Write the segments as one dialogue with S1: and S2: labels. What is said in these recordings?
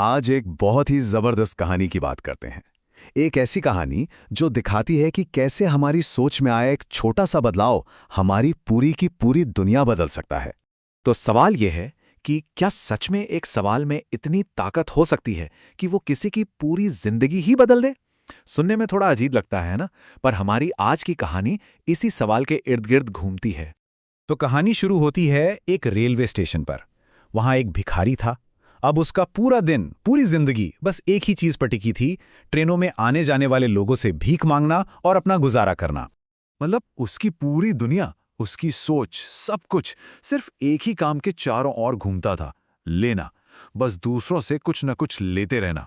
S1: आज एक बहुत ही जबरदस्त कहानी की बात करते हैं। एक ऐसी कहानी जो दिखाती है कि कैसे हमारी सोच में आया एक छोटा सा बदलाव हमारी पूरी की पूरी दुनिया बदल सकता है।
S2: तो सवाल यह है कि क्या सच में एक सवाल में इतनी ताकत हो सकती है कि वो किसी की पूरी जिंदगी ही बदल दे? सुनने में थोड़ा अजीब लगता है ना, पर हमारी आज की कहानी इसी सवाल के इर्द गिर्द घूमती है।
S3: तो कहानी शुरू होती है एक रेलवे स्टेशन पर। वहां एक भिखारी था। अब उसका पूरा दिन, पूरी जिंदगी बस एक ही चीज पर टिकी थी, ट्रेनों में आने जाने वाले लोगों से भीख मांगना और अपना गुजारा करना।
S2: मतलब उसकी पूरी दुनिया, उसकी सोच, सब कुछ सिर्फ एक ही काम के चारों ओर घूमता था, लेना। बस दूसरों से कुछ न कुछ लेते रहना।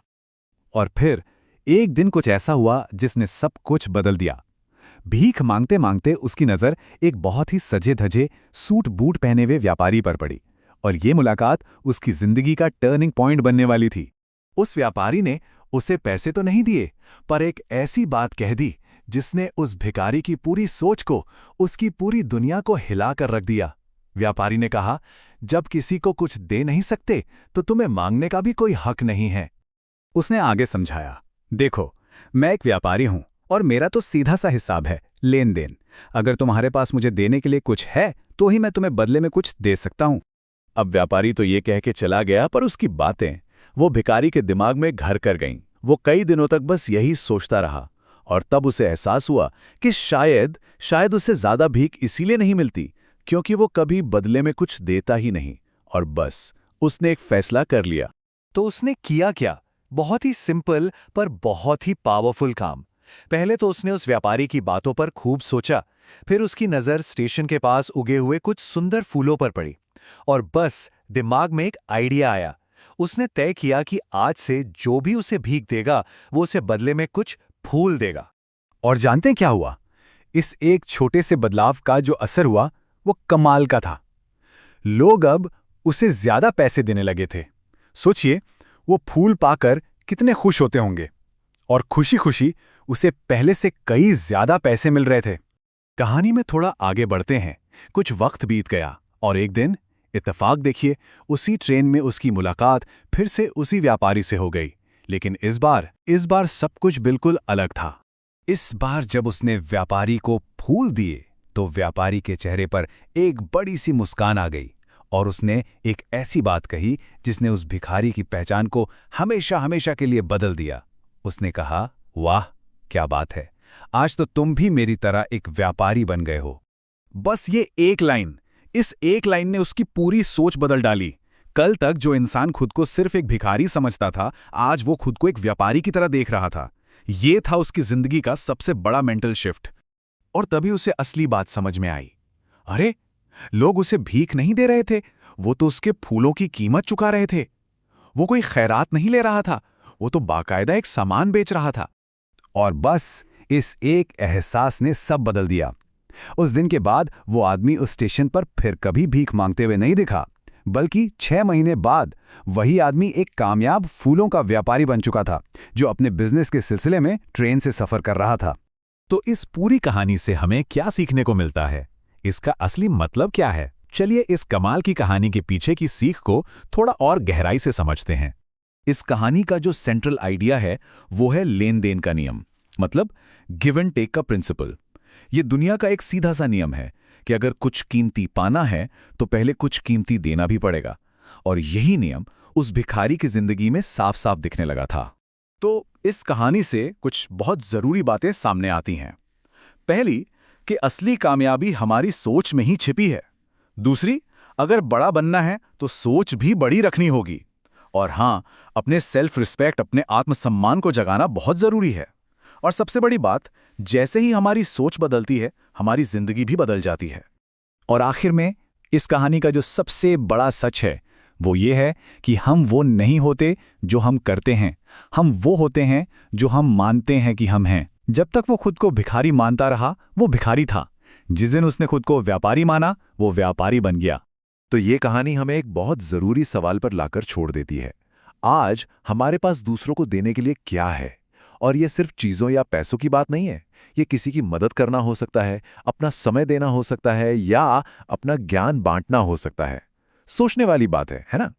S3: और फिर एक दिन कुछ ऐसा हुआ जिसने सब कुछ बदल दिया। भीख मांगते मांगते उसकी नजर एक बहुत ही सजे धजे सूट बूट पहने हुए व्यापारी पर पड़ी, और ये मुलाकात उसकी जिंदगी का टर्निंग पॉइंट बनने वाली थी।
S2: उस व्यापारी ने उसे पैसे तो नहीं दिए, पर एक ऐसी बात कह दी जिसने उस भिखारी की पूरी सोच को, उसकी पूरी दुनिया को हिलाकर रख दिया। व्यापारी ने कहा, जब किसी को कुछ दे नहीं सकते तो तुम्हें मांगने का भी कोई हक नहीं है।
S3: उसने आगे समझाया, देखो, मैं एक व्यापारी हूं और मेरा तो सीधा सा हिसाब है, लेन देन। अगर तुम्हारे पास मुझे देने के लिए कुछ है तो ही मैं तुम्हें बदले में कुछ दे सकता हूं।
S2: अब व्यापारी तो ये कह के चला गया, पर उसकी बातें वो भिखारी के दिमाग में घर कर गईं। वो कई दिनों तक बस यही सोचता रहा, और तब उसे एहसास हुआ कि शायद उसे ज्यादा भीख इसीलिए नहीं मिलती क्योंकि वो कभी बदले में कुछ देता ही नहीं। और बस उसने एक फैसला कर लिया। तो उसने किया क्या? बहुत ही सिंपल पर बहुत ही पावरफुल काम। पहले तो उसने उस व्यापारी की बातों पर खूब सोचा, फिर उसकी नजर स्टेशन के पास उगे हुए कुछ सुंदर फूलों पर पड़ी, और बस दिमाग में एक आइडिया आया। उसने तय किया कि आज से जो भी उसे भीख देगा वो उसे बदले में कुछ फूल देगा।
S3: और जानते हैं क्या हुआ? इस एक छोटे से बदलाव का जो असर हुआ वो कमाल का था। लोग अब उसे ज्यादा पैसे देने लगे थे। सोचिए, वो फूल पाकर कितने खुश होते होंगे, और खुशी खुशी उसे पहले से कई ज्यादा पैसे मिल रहे थे।
S2: कहानी में थोड़ा आगे बढ़ते हैं। कुछ वक्त बीत गया और एक दिन इत्तेफाक देखिए, उसी ट्रेन में उसकी मुलाकात फिर से उसी व्यापारी से हो गई। लेकिन इस बार सब कुछ बिल्कुल अलग था।
S3: इस बार जब उसने व्यापारी को फूल दिए तो व्यापारी के चेहरे पर एक बड़ी सी मुस्कान आ गई, और उसने एक ऐसी बात कही जिसने उस भिखारी की पहचान को हमेशा हमेशा के लिए बदल दिया। उसने कहा, वाह क्या बात है, आज तो तुम भी मेरी तरह एक व्यापारी बन गए हो। बस ये एक लाइन, इस एक लाइन ने उसकी पूरी सोच बदल डाली। कल तक जो इंसान खुद को सिर्फ एक भिखारी समझता था, आज वो खुद को एक व्यापारी की तरह देख रहा था। ये था उसकी जिंदगी का सबसे बड़ा मेंटल शिफ्ट।
S2: और तभी उसे असली बात समझ में आई। अरे, लोग उसे भीख नहीं दे रहे थे, वो तो उसके फूलों की कीमत चुका रहे थे। वो कोई खैरात नहीं ले रहा था, वो तो बाकायदा एक सामान बेच रहा था।
S3: और बस इस एक एहसास ने सब बदल दिया। उस दिन के बाद वो आदमी उस स्टेशन पर फिर कभी भीख मांगते हुए नहीं दिखा, बल्कि 6 महीने बाद वही आदमी एक कामयाब फूलों का व्यापारी बन चुका था, जो अपने बिजनेस के सिलसिले में ट्रेन से सफर कर रहा था।
S2: तो इस पूरी कहानी से हमें क्या सीखने को मिलता है? इसका असली मतलब क्या है? चलिए इस कमाल की कहानी के पीछे की सीख को थोड़ा और गहराई से समझते हैं। इस कहानी का जो सेंट्रल आइडिया है वो है लेन देन का नियम, मतलब गिव एंड टेक का प्रिंसिपल। ये दुनिया का एक सीधा सा नियम है कि अगर कुछ कीमती पाना है तो पहले कुछ कीमती देना भी पड़ेगा। और यही नियम उस भिखारी की जिंदगी में साफ साफ दिखने लगा था। तो इस कहानी से कुछ बहुत जरूरी बातें सामने आती हैं। पहली, कि असली कामयाबी हमारी सोच में ही छिपी है। दूसरी, अगर बड़ा बनना है तो सोच भी बड़ी रखनी होगी। और हाँ, अपने सेल्फ रिस्पेक्ट, अपने आत्मसम्मान को जगाना बहुत जरूरी है। और सबसे बड़ी बात, जैसे ही हमारी सोच बदलती है, हमारी जिंदगी भी बदल जाती है।
S3: और आखिर में इस कहानी का जो सबसे बड़ा सच है वो ये है कि हम वो नहीं होते जो हम करते हैं, हम वो होते हैं जो हम मानते हैं कि हम हैं। जब तक वो खुद को भिखारी मानता रहा, वो भिखारी था। जिस दिन उसने खुद को व्यापारी माना, वो व्यापारी बन गया।
S2: तो ये कहानी हमें एक बहुत जरूरी सवाल पर लाकर छोड़ देती है। आज हमारे पास दूसरों को देने के लिए क्या है? और ये सिर्फ चीजों या पैसों की बात नहीं है। ये किसी की मदद करना हो सकता है, अपना समय देना हो सकता है, या अपना ज्ञान बांटना हो सकता है। सोचने वाली बात है ना?